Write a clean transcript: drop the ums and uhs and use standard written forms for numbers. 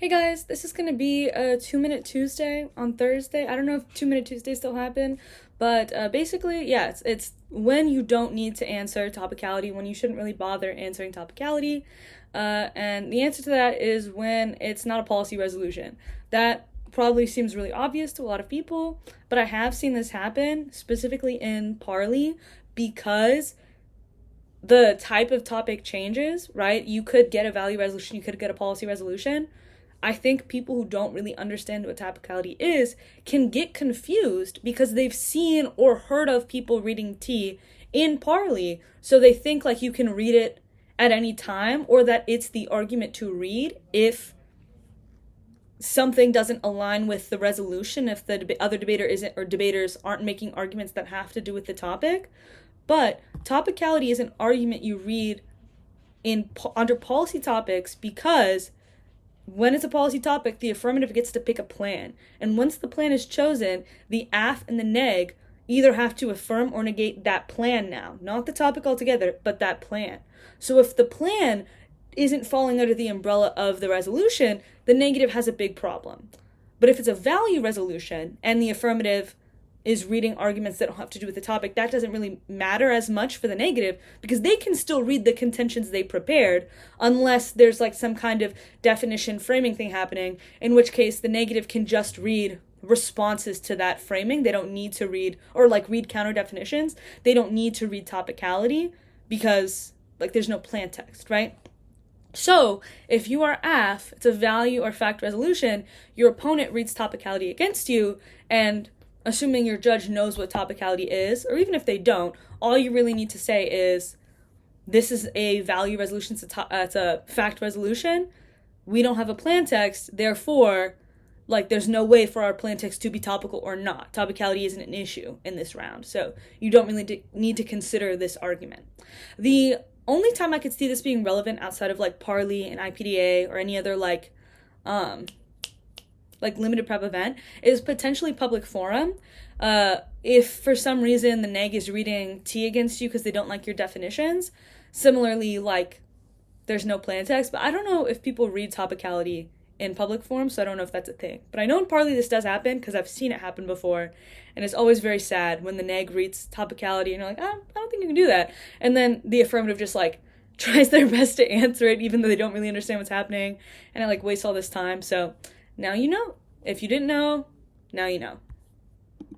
Hey guys, this is gonna be a 2 Minute Tuesday on Thursday. I don't know if 2 Minute Tuesdays still happen, but basically, yeah, it's when you don't need to answer topicality, when you shouldn't really bother answering topicality. And the answer to that is when it's not a policy resolution. That probably seems really obvious to a lot of people, but I have seen this happen specifically in Parley because the type of topic changes, right? You could get a value resolution, you could get a policy resolution. I think people who don't really understand what topicality is can get confused because they've seen or heard of people reading T in Parley. So they think like you can read it at any time or that it's the argument to read if something doesn't align with the resolution, if the other debater isn't or debaters aren't making arguments that have to do with the topic. But topicality is an argument you read in under policy topics because when it's a policy topic, the affirmative gets to pick a plan. And once the plan is chosen, the aff and the neg either have to affirm or negate that plan now. Not the topic altogether, but that plan. So if the plan isn't falling under the umbrella of the resolution, the negative has a big problem. But if it's a value resolution and the affirmative is reading arguments that don't have to do with the topic, that doesn't really matter as much for the negative because they can still read the contentions they prepared unless there's like some kind of definition framing thing happening, in which case the negative can just read responses to that framing. They don't need to read or like read counter definitions. They don't need to read topicality because like there's no plan text, right? So if you are AF, it's a value or fact resolution, your opponent reads topicality against you, and assuming your judge knows what topicality is, or even if they don't, all you really need to say is, this is a value resolution, it's a fact resolution, we don't have a plan text, therefore, like, there's no way for our plan text to be topical or not. Topicality isn't an issue in this round, so you don't really need to consider this argument. The only time I could see this being relevant outside of, like, Parley and IPDA or any other, like limited prep event is potentially public forum. If for some reason the neg is reading T against you because they don't like your definitions, similarly, like, there's no plan text, but I don't know if people read topicality in public forum, so I don't know if that's a thing. But I know in Parley this does happen because I've seen it happen before, and it's always very sad when the neg reads topicality and you're like, I don't think you can do that. And then the affirmative just, like, tries their best to answer it even though they don't really understand what's happening, and it, like, wastes all this time. So now you know. If you didn't know, now you know.